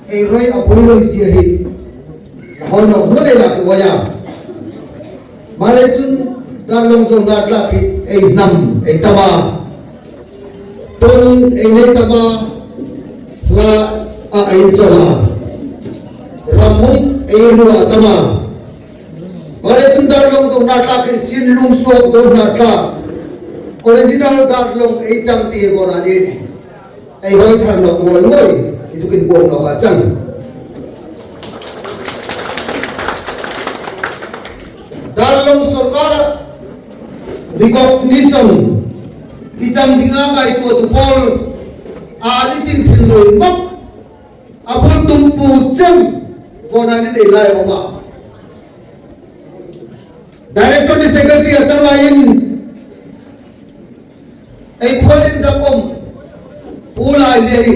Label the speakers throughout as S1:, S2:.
S1: ai roi apoi roi ji hi hon no zo le la ko ya mare chun dan long zo na la ki ai nam ai tama ton ai ne tama la a ai chola ramhum ai ru atama mare chun dan long zo na la ki sin lung so zo na la original dan long ai chang ti ko na ni ai hoi than no ngoi ngoi itu kin bom no ba chang dalong sarkar recognition icham dinga kai ko tu pol adi chin thin loi mok abu tum pu cham kona ni dei lai oma director ni secretary achamain ai kholin jakom pula lehi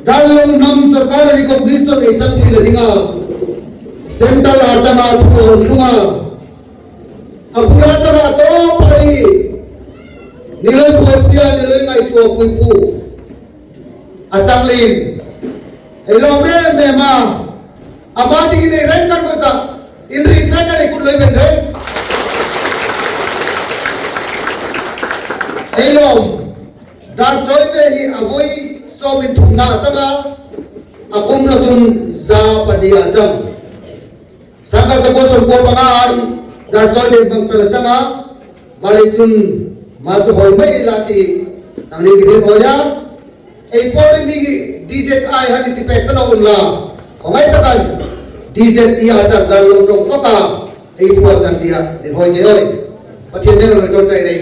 S1: dalong nam sarkar recognition icham thin le dinga central atama ko khuma apura tama to pari niloi kotia niloi mai ko kuipu achanglin elo me ma amadi ni rengan ko ta indri khakare ku loi ben re elo dar choi be hi avoi so min thumna changa akum la chun za padi acham sangka sako sumpo pangai dar choi de bang tala sama mari chun ma chu hoi mai lati nang ni gidi hoya ei pori ni dj ai hani ti pek talo unla homai takan dj ti a chak dar long long pata ei po chang dia din hoi ge oi pathian ne lo ton tai nei